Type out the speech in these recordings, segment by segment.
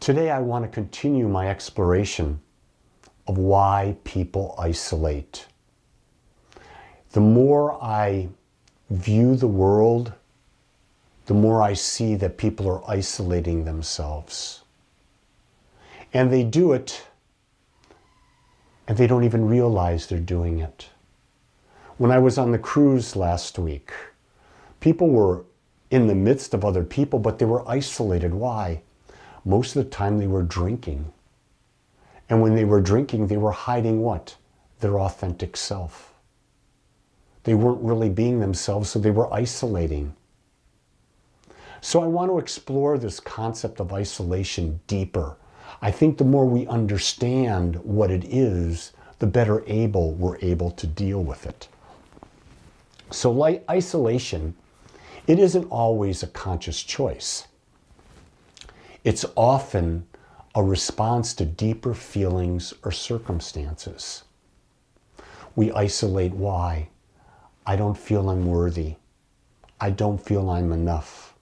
Today I want to continue my exploration of why people isolate. The more I view the world, the more I see that people are isolating themselves. And they do it, and they don't even realize they're doing it. When I was on the cruise last week, people were in the midst of other people, but they were isolated. Why? Most of the time they were drinking. And when they were drinking, they were hiding what? Their authentic self. They weren't really being themselves, so they were isolating. So I want to explore this concept of isolation deeper. I think the more we understand what it is, the better we're able to deal with it. So like isolation, it isn't always a conscious choice. It's often a response to deeper feelings or circumstances. We isolate why? I don't feel I'm worthy. I don't feel I'm enough.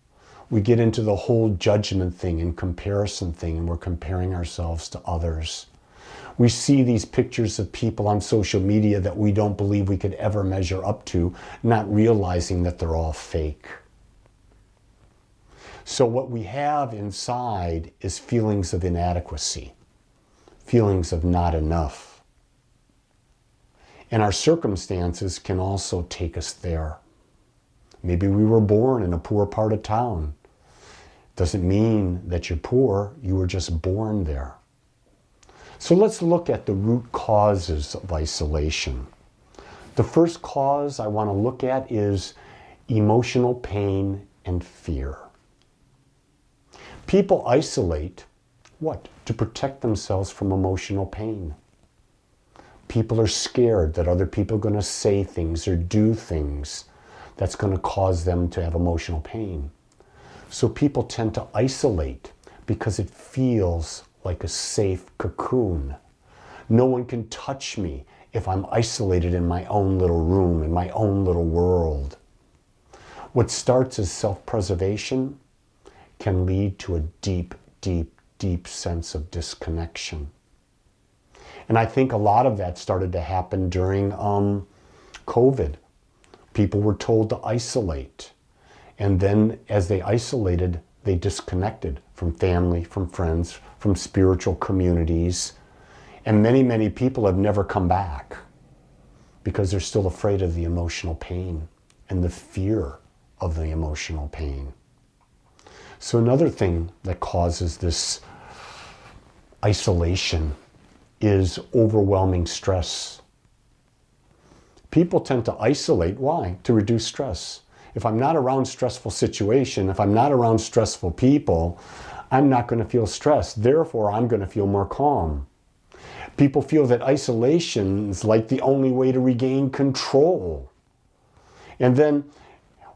We get into the whole judgment thing and comparison thing, and we're comparing ourselves to others. We see these pictures of people on social media that we don't believe we could ever measure up to, not realizing that they're all fake. So what we have inside is feelings of inadequacy, feelings of not enough. And our circumstances can also take us there. Maybe we were born in a poor part of town. Doesn't mean that you're poor, you were just born there. So let's look at the root causes of isolation. The first cause I want to look at is emotional pain and fear. People isolate, what? To protect themselves from emotional pain. People are scared that other people are going to say things or do things that's going to cause them to have emotional pain. So people tend to isolate because it feels like a safe cocoon. No one can touch me if I'm isolated in my own little room, in my own little world. What starts as self-preservation can lead to a deep, deep, deep sense of disconnection. And I think a lot of that started to happen during COVID. People were told to isolate. And then as they isolated, they disconnected from family, from friends, from spiritual communities. And many, many people have never come back because they're still afraid of the emotional pain and the fear of the emotional pain. So another thing that causes this isolation is overwhelming stress. People tend to isolate. Why? To reduce stress. If I'm not around stressful situation, if I'm not around stressful people, I'm not going to feel stressed. Therefore, I'm going to feel more calm. People feel that isolation is like the only way to regain control. And then,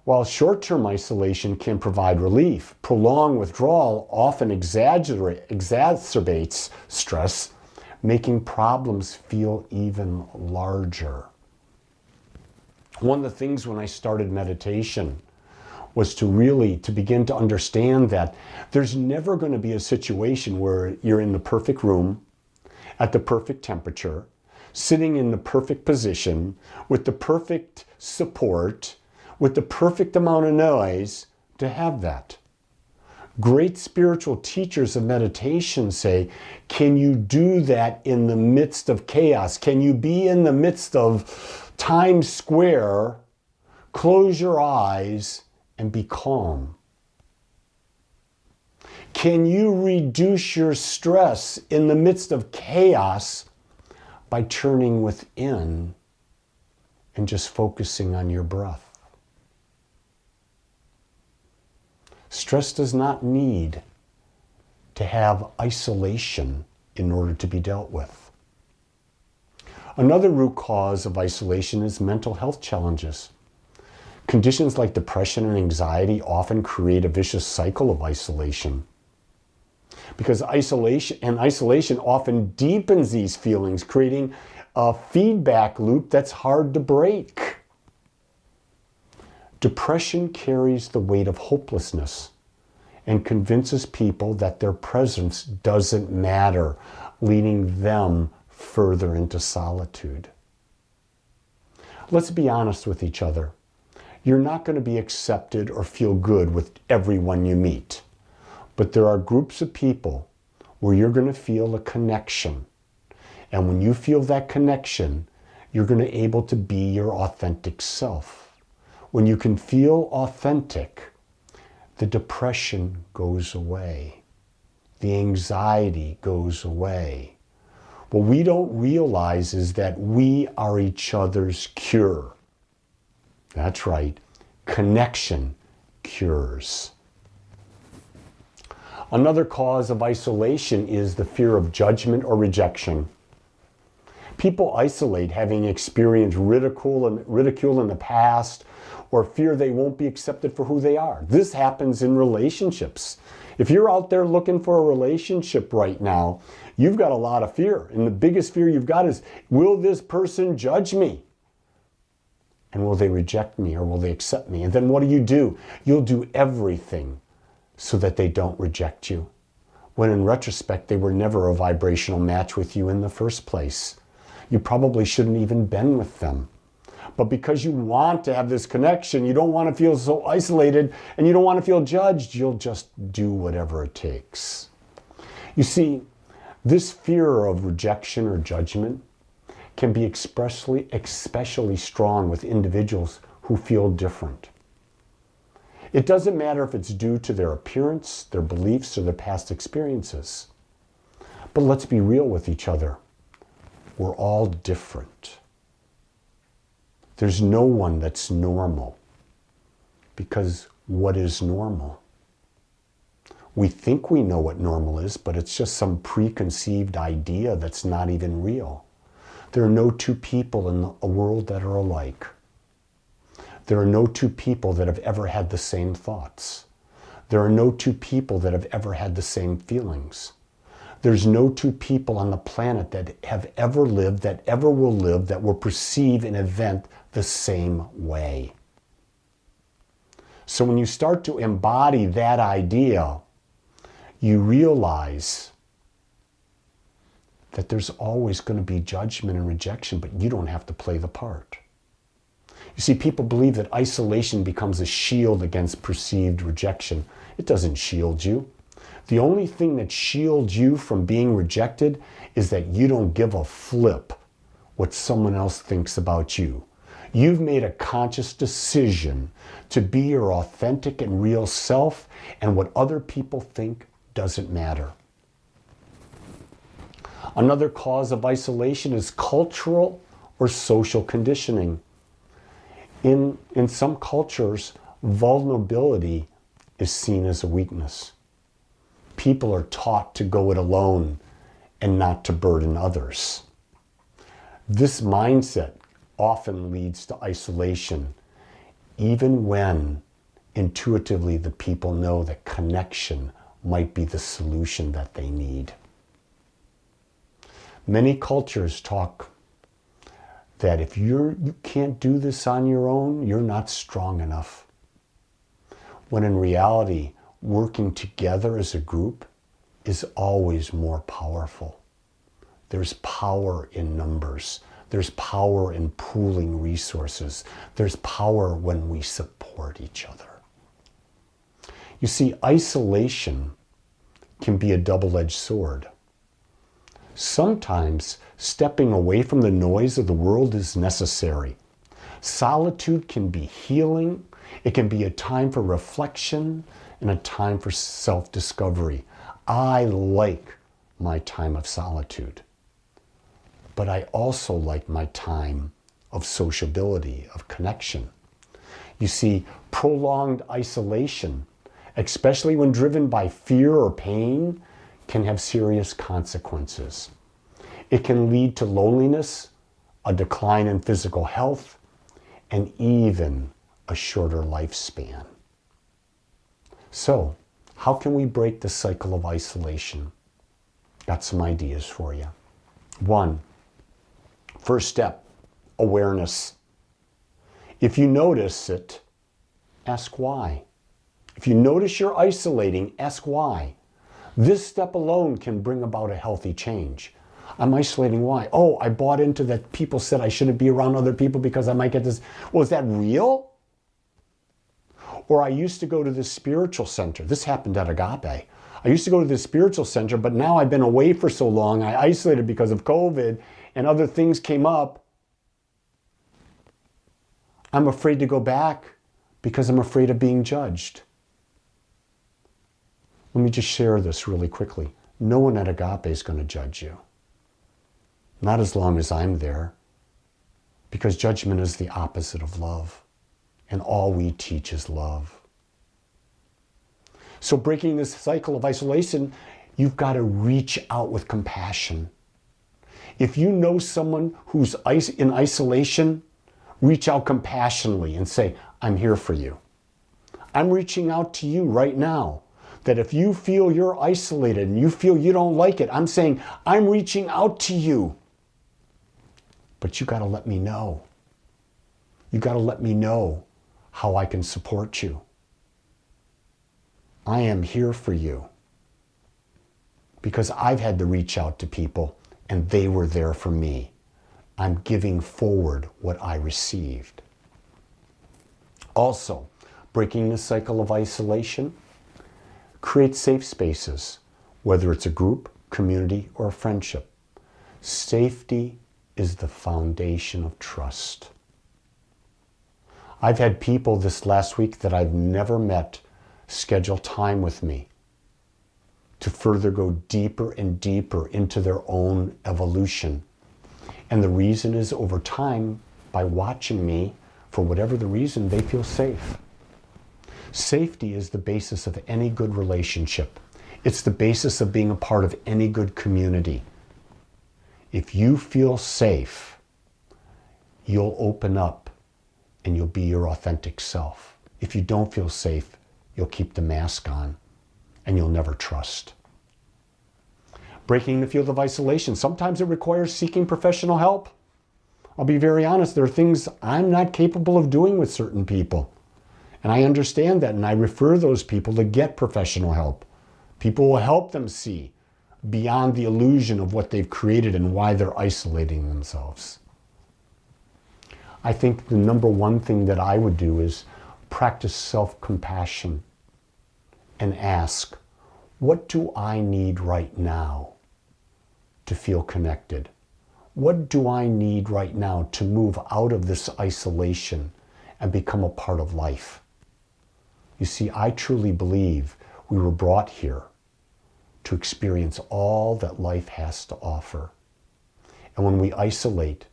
while short-term isolation can provide relief, prolonged withdrawal often exacerbates stress, making problems feel even larger. One of the things when I started meditation was to begin to understand that there's never going to be a situation where you're in the perfect room, at the perfect temperature, sitting in the perfect position, with the perfect support, with the perfect amount of noise to have that. Great spiritual teachers of meditation say, can you do that in the midst of chaos? Can you be in the midst of Times Square, close your eyes, and be calm? Can you reduce your stress in the midst of chaos by turning within and just focusing on your breath? Stress does not need to have isolation in order to be dealt with. Another root cause of isolation is mental health challenges. Conditions like depression and anxiety often create a vicious cycle of isolation. Because isolation often deepens these feelings, creating a feedback loop that's hard to break. Depression carries the weight of hopelessness and convinces people that their presence doesn't matter, leading them further into solitude. Let's be honest with each other. You're not going to be accepted or feel good with everyone you meet, but there are groups of people where you're going to feel a connection. And when you feel that connection, you're going to be able to be your authentic self. When you can feel authentic, the depression goes away. The anxiety goes away. What we don't realize is that we are each other's cure. That's right. Connection cures. Another cause of isolation is the fear of judgment or rejection. People isolate having experienced ridicule in the past, or fear they won't be accepted for who they are. This happens in relationships. If you're out there looking for a relationship right now, you've got a lot of fear. And the biggest fear you've got is, will this person judge me? And will they reject me, or will they accept me? And then what do? You'll do everything so that they don't reject you, when in retrospect, they were never a vibrational match with you in the first place. You probably shouldn't even been with them. But because you want to have this connection, you don't want to feel so isolated, and you don't want to feel judged, you'll just do whatever it takes. You see, this fear of rejection or judgment can be especially strong with individuals who feel different. It doesn't matter if it's due to their appearance, their beliefs, or their past experiences. But let's be real with each other. We're all different. There's no one that's normal. Because what is normal? We think we know what normal is, but it's just some preconceived idea that's not even real. There are no two people in a world that are alike. There are no two people that have ever had the same thoughts. There are no two people that have ever had the same feelings. There's no two people on the planet that have ever lived, that ever will live, that will perceive an event the same way. So when you start to embody that idea, you realize that there's always going to be judgment and rejection, but you don't have to play the part. You see, people believe that isolation becomes a shield against perceived rejection. It doesn't shield you. The only thing that shields you from being rejected is that you don't give a flip what someone else thinks about you. You've made a conscious decision to be your authentic and real self, and what other people think doesn't matter. Another cause of isolation is cultural or social conditioning. In some cultures, vulnerability is seen as a weakness. People are taught to go it alone and not to burden others. This mindset often leads to isolation, even when intuitively the people know that connection might be the solution that they need. Many cultures talk that if you can't do this on your own, you're not strong enough. When in reality, working together as a group is always more powerful. There's power in numbers. There's power in pooling resources. There's power when we support each other. You see, isolation can be a double-edged sword. Sometimes stepping away from the noise of the world is necessary. Solitude can be healing. It can be a time for reflection and a time for self-discovery. I like my time of solitude, but I also like my time of sociability, of connection. You see, prolonged isolation, especially when driven by fear or pain, can have serious consequences. It can lead to loneliness, a decline in physical health, and even a shorter lifespan. So, how can we break the cycle of isolation? Got some ideas for you. 1, first step, awareness. If you notice it, ask why. If you notice you're isolating, ask why. This step alone can bring about a healthy change. I'm isolating, why? Oh, I bought into that people said I shouldn't be around other people because I might get this. Well, is that real? Or I used to go to this spiritual center. This happened at Agape. I used to go to this spiritual center, but now I've been away for so long, I isolated because of COVID and other things came up. I'm afraid to go back because I'm afraid of being judged. Let me just share this really quickly. No one at Agape is going to judge you. Not as long as I'm there. Because judgment is the opposite of love. And all we teach is love. So breaking this cycle of isolation, you've got to reach out with compassion. If you know someone who's in isolation, reach out compassionately and say, I'm here for you. I'm reaching out to you right now. That if you feel you're isolated and you feel you don't like it, I'm saying, I'm reaching out to you. But you got to let me know. You got to let me know how I can support you. I am here for you. Because I've had to reach out to people and they were there for me. I'm giving forward what I received. Also, breaking the cycle of isolation, create safe spaces, whether it's a group, community, or a friendship. Safety is the foundation of trust. I've had people this last week that I've never met schedule time with me to further go deeper and deeper into their own evolution. And the reason is over time, by watching me, for whatever the reason, they feel safe. Safety is the basis of any good relationship. It's the basis of being a part of any good community. If you feel safe, you'll open up and you'll be your authentic self. If you don't feel safe, you'll keep the mask on and you'll never trust. Breaking the field of isolation. Sometimes it requires seeking professional help. I'll be very honest, there are things I'm not capable of doing with certain people. And I understand that, and I refer those people to get professional help. People will help them see beyond the illusion of what they've created and why they're isolating themselves. I think the number one thing that I would do is practice self-compassion and ask, what do I need right now to feel connected? What do I need right now to move out of this isolation and become a part of life? You see, I truly believe we were brought here to experience all that life has to offer. And when we isolate,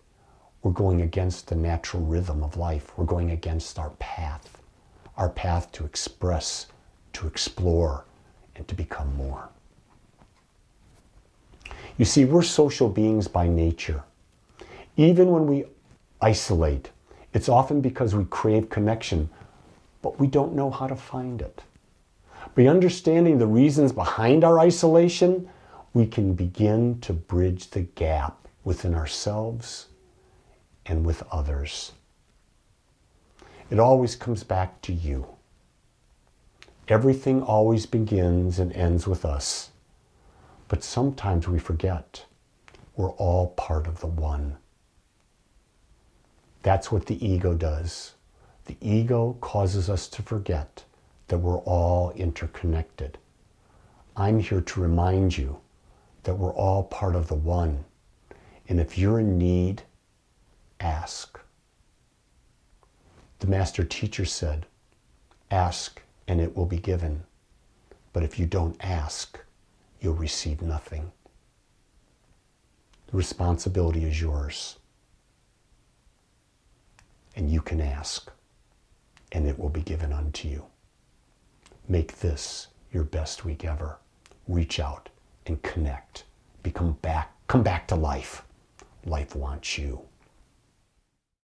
we're going against the natural rhythm of life. We're going against our path to express, to explore, and to become more. You see, we're social beings by nature. Even when we isolate, it's often because we crave connection, but we don't know how to find it. By understanding the reasons behind our isolation, we can begin to bridge the gap within ourselves and with others. It always comes back to you. Everything always begins and ends with us. But sometimes we forget we're all part of the one. That's what the ego does. The ego causes us to forget that we're all interconnected. I'm here to remind you that we're all part of the one. And if you're in need, ask. The master teacher said, ask and it will be given. But if you don't ask, you'll receive nothing. The responsibility is yours. And you can ask, and it will be given unto you. Make this your best week ever. Reach out and connect. Come back to life. Life wants you.